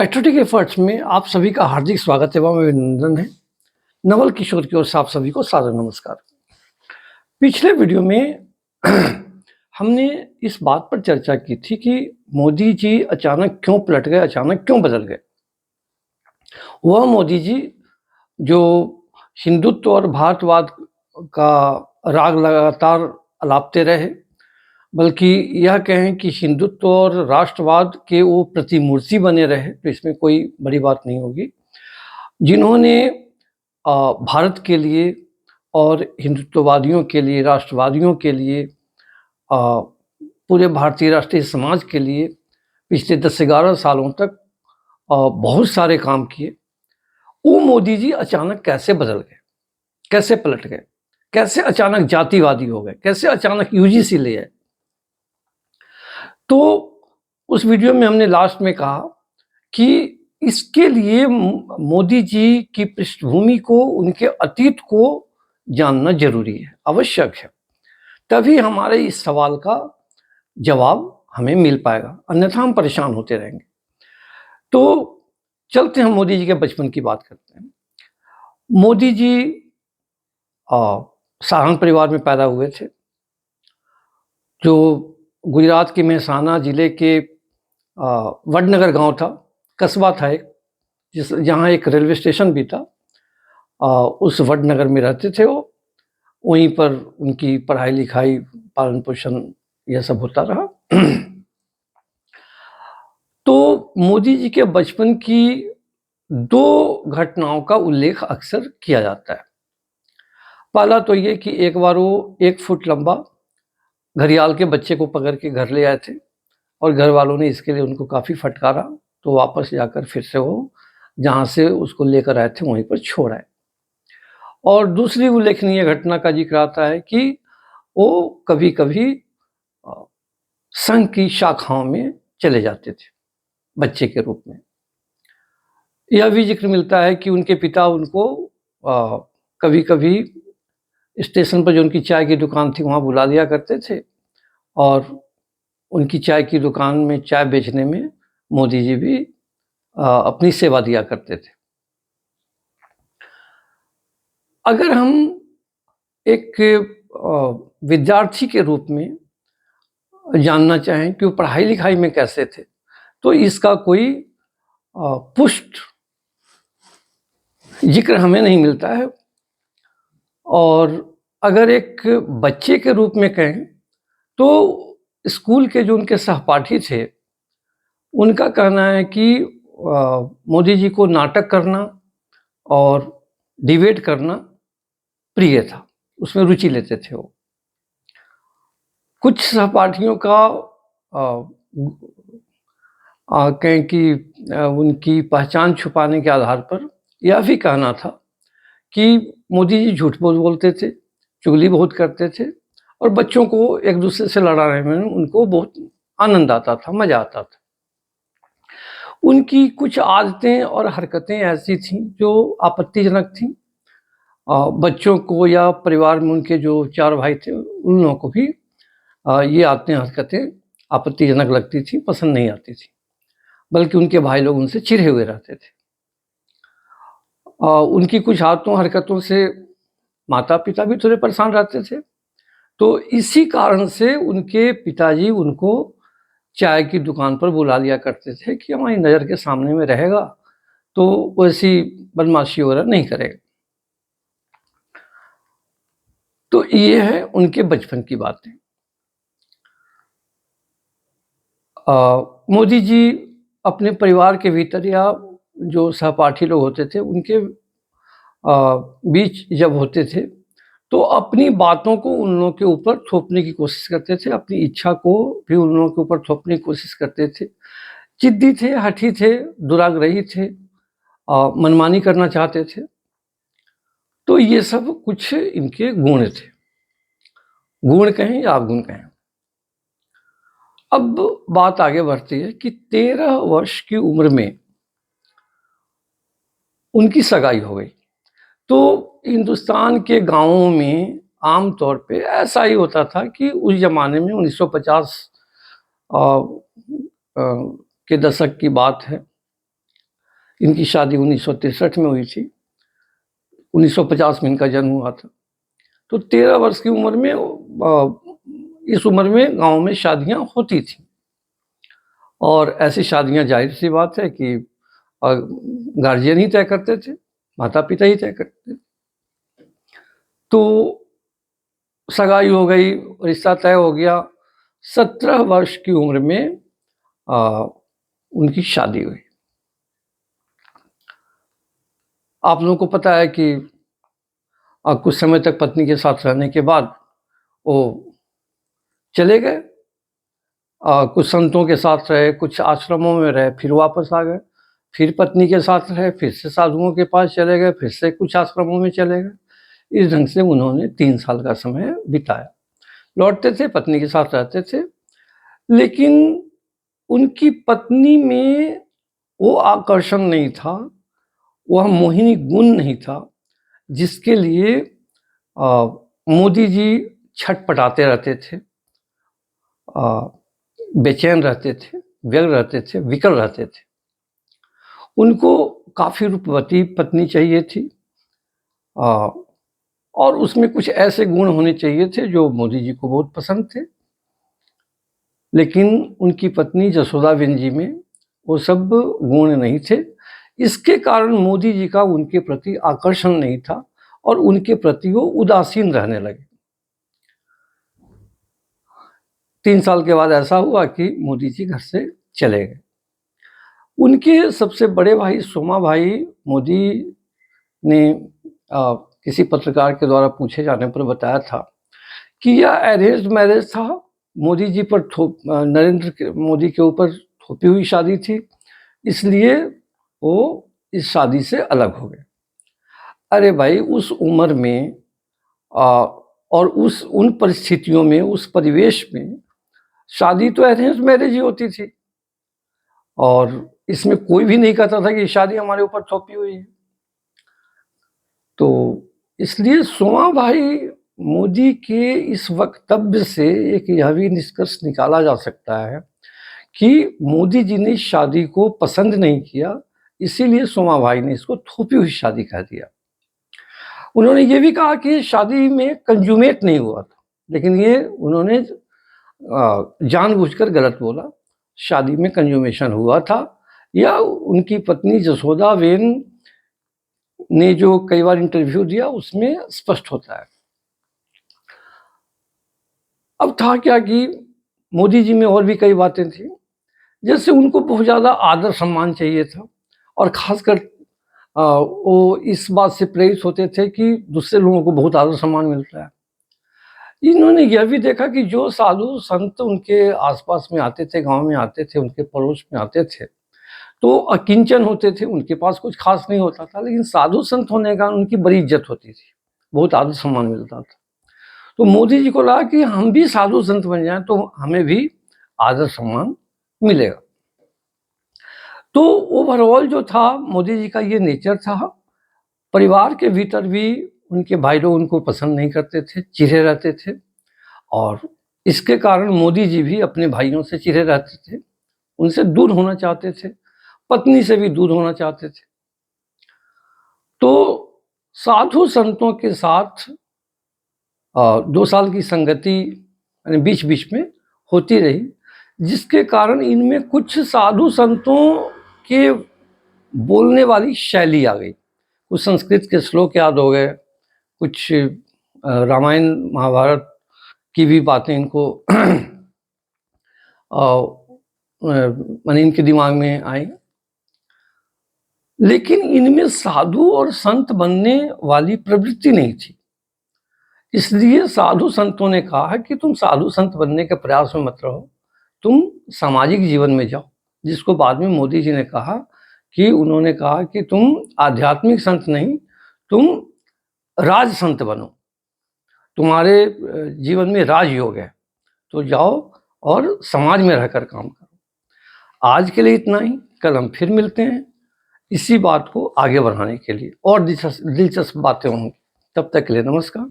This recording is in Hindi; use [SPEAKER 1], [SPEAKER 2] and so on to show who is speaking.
[SPEAKER 1] पैट्रियोटिक एफर्ट्स में आप सभी का हार्दिक स्वागत एवं अभिनंदन है। नवल किशोर की ओर से आप सभी को सादर नमस्कार। पिछले वीडियो में हमने इस बात पर चर्चा की थी कि मोदी जी अचानक क्यों पलट गए, अचानक क्यों बदल गए। वह मोदी जी जो हिंदुत्व और भारतवाद का राग लगातार अलापते रहे, बल्कि यह कहें कि हिंदुत्व और राष्ट्रवाद के वो प्रतिमूर्ति बने रहे, तो इसमें कोई बड़ी बात नहीं होगी। जिन्होंने भारत के लिए और हिंदुत्ववादियों के लिए, राष्ट्रवादियों के लिए, पूरे भारतीय राष्ट्रीय समाज के लिए पिछले 10-11 सालों तक बहुत सारे काम किए। वो मोदी जी अचानक कैसे बदल गए, कैसे पलट गए, कैसे अचानक जातिवादी हो गए, कैसे अचानक यूजीसी ले आए। तो उस वीडियो में हमने लास्ट में कहा कि इसके लिए मोदी जी की पृष्ठभूमि को, उनके अतीत को जानना जरूरी है, आवश्यक है। तभी हमारे इस सवाल का जवाब हमें मिल पाएगा, अन्यथा हम परेशान होते रहेंगे। तो चलते हम मोदी जी के बचपन की बात करते हैं। मोदी जी साधारण परिवार में पैदा हुए थे, जो गुजरात के मेहसाना जिले के वडनगर गांव था, कस्बा था एक, जहाँ एक रेलवे स्टेशन भी था। उस वडनगर में रहते थे वो, वहीं पर उनकी पढ़ाई लिखाई, पालन पोषण यह सब होता रहा। तो मोदी जी के बचपन की दो घटनाओं का उल्लेख अक्सर किया जाता है। पहला तो ये कि एक बार वो 1 फुट लंबा घड़ियाल के बच्चे को पकड़ के घर ले आए थे और घर वालों ने इसके लिए उनको काफ़ी फटकारा, तो वापस जाकर फिर से वो जहाँ से उसको लेकर आए थे वहीं पर छोड़ आए। और दूसरी उल्लेखनीय घटना का जिक्र आता है कि वो कभी कभी संघ की शाखाओं में चले जाते थे बच्चे के रूप में। यह भी जिक्र मिलता है कि उनके पिता उनको कभी कभी स्टेशन पर जो उनकी चाय की दुकान थी वहाँ बुला लिया करते थे और उनकी चाय की दुकान में चाय बेचने में मोदी जी भी अपनी सेवा दिया करते थे। अगर हम एक विद्यार्थी के रूप में जानना चाहें कि वो पढ़ाई लिखाई में कैसे थे, तो इसका कोई पुष्ट जिक्र हमें नहीं मिलता है। और अगर एक बच्चे के रूप में कहें तो स्कूल के जो उनके सहपाठी थे, उनका कहना है कि मोदी जी को नाटक करना और डिबेट करना प्रिय था, उसमें रुचि लेते थे वो। कुछ सहपाठियों का कहें कि उनकी पहचान छुपाने के आधार पर यह भी कहना था कि मोदी जी झूठ बोलते थे, चुगली बहुत करते थे और बच्चों को एक दूसरे से लड़ाने में उनको बहुत आनंद आता था, मजा आता था। उनकी कुछ आदतें और हरकतें ऐसी थीं जो आपत्तिजनक थीं। बच्चों को या परिवार में उनके जो 4 भाई थे उन लोगों को भी ये आदतें, हरकतें आपत्तिजनक लगती थी, पसंद नहीं आती थी, बल्कि उनके भाई लोग उनसे चिढ़े हुए रहते थे। उनकी कुछ आदतों हरकतों से माता पिता भी थोड़े परेशान रहते थे। तो इसी कारण से उनके पिताजी उनको चाय की दुकान पर बुला लिया करते थे कि हमारी नज़र के सामने में रहेगा तो वैसी बदमाशी वगैरह नहीं करेगा। तो ये है उनके बचपन की बातें। मोदी जी अपने परिवार के भीतर या जो सहपाठी लोग होते थे उनके बीच जब होते थे तो अपनी बातों को उन लोगों के ऊपर थोपने की कोशिश करते थे, अपनी इच्छा को भी उन लोगों के ऊपर थोपने की कोशिश करते थे। जिद्दी थे, हठी थे, दुराग्रही थे, मनमानी करना चाहते थे। तो ये सब कुछ इनके गुण थे, गुण कहें या अवगुण कहें। अब बात आगे बढ़ती है कि 13 वर्ष की उम्र में उनकी सगाई हो गई। तो हिंदुस्तान के गांवों में आम तौर पे ऐसा ही होता था कि उस ज़माने में 1950 के दशक की बात है इनकी शादी 1963 में हुई थी, 1950 में इनका जन्म हुआ था। तो 13 वर्ष की उम्र में इस उम्र में गांव में शादियां होती थी, और ऐसी शादियां जाहिर सी बात है कि गार्जियन ही तय करते थे, माता पिता ही तय करते थे। तो सगाई हो गई, रिश्ता तय हो गया। 17 वर्ष की उम्र में उनकी शादी हुई। आप लोगों को पता है कि कुछ समय तक पत्नी के साथ रहने के बाद वो चले गए, कुछ संतों के साथ रहे, कुछ आश्रमों में रहे, फिर वापस आ गए, फिर पत्नी के साथ रहे, फिर से साधुओं के पास चले गए, फिर से कुछ आश्रमों में चले गए। इस ढंग से उन्होंने 3 साल का समय बिताया। लौटते थे, पत्नी के साथ रहते थे, लेकिन उनकी पत्नी में वो आकर्षण नहीं था, वह मोहिनी गुण नहीं था जिसके लिए मोदी जी छटपटाते रहते थे, बेचैन रहते थे, व्यग्र रहते थे, विकल रहते थे। उनको काफ़ी रूपवती पत्नी चाहिए थी, और उसमें कुछ ऐसे गुण होने चाहिए थे जो मोदी जी को बहुत पसंद थे। लेकिन उनकी पत्नी जसोदाबेन जी में वो सब गुण नहीं थे। इसके कारण मोदी जी का उनके प्रति आकर्षण नहीं था और उनके प्रति वो उदासीन रहने लगे। 3 साल के बाद ऐसा हुआ कि मोदी जी घर से चले गए। उनके सबसे बड़े भाई सोमा भाई मोदी ने किसी पत्रकार के द्वारा पूछे जाने पर बताया था कि यह अरेंज मैरिज था, मोदी जी पर नरेंद्र मोदी के ऊपर थोपी हुई शादी थी, इसलिए वो इस शादी से अलग हो गए। अरे भाई, उस उम्र में और उन परिस्थितियों में, उस परिवेश में शादी तो अरेंज मैरिज ही होती थी, और इसमें कोई भी नहीं कहता था कि शादी हमारे ऊपर थोपी हुई है। तो इसलिए सोमा भाई मोदी के इस वक्तव्य से एक यह भी निष्कर्ष निकाला जा सकता है कि मोदी जी ने शादी को पसंद नहीं किया, इसीलिए सोमा भाई ने इसको थोपी हुई शादी कह दिया। उन्होंने ये भी कहा कि शादी में कंज्यूमेट नहीं हुआ था, लेकिन ये उन्होंने जानबूझकर गलत बोला। शादी में कंज्यूमेशन हुआ था, या उनकी पत्नी जसोदाबेन ने जो कई बार इंटरव्यू दिया उसमें स्पष्ट होता है। अब था क्या कि मोदी जी में और भी कई बातें थी, जैसे उनको बहुत ज़्यादा आदर सम्मान चाहिए था, और ख़ासकर वो इस बात से प्रेरित होते थे कि दूसरे लोगों को बहुत आदर सम्मान मिलता है। इन्होंने यह भी देखा कि जो साधु संत उनके आसपास में आते थे, गांव में आते थे, उनके पड़ोस में आते थे, तो अकिंचन होते थे, उनके पास कुछ खास नहीं होता था, लेकिन साधु संत होने का उनकी बड़ी इज्जत होती थी, बहुत आदर सम्मान मिलता था। तो मोदी जी को लगा कि हम भी साधु संत बन जाएं तो हमें भी आदर सम्मान मिलेगा। तो ओवरऑल जो था मोदी जी का ये नेचर था। परिवार के भीतर भी उनके भाई लोग उनको पसंद नहीं करते थे, चिढ़े रहते थे, और इसके कारण मोदी जी भी अपने भाइयों से चिढ़े रहते थे, उनसे दूर होना चाहते थे, पत्नी से भी दूर होना चाहते थे। तो साधु संतों के साथ 2 साल की संगति बीच बीच में होती रही, जिसके कारण इनमें कुछ साधु संतों के बोलने वाली शैली आ गई। कुछ संस्कृत के श्लोक याद हो गए, कुछ रामायण महाभारत की भी बातें इनको इनके दिमाग में आई, लेकिन इनमें साधु और संत बनने वाली प्रवृत्ति नहीं थी। इसलिए साधु संतों ने कहा कि तुम साधु संत बनने के प्रयास में मत रहो, तुम सामाजिक जीवन में जाओ। जिसको बाद में मोदी जी ने कहा कि उन्होंने कहा कि तुम आध्यात्मिक संत नहीं, तुम राज संत बनो, तुम्हारे जीवन में राजयोग है, तो जाओ और समाज में रहकर काम करो। आज के लिए इतना ही, कल हम फिर मिलते हैं इसी बात को आगे बढ़ाने के लिए, और दिलचस्प बातें होंगी। तब तक के लिए नमस्कार।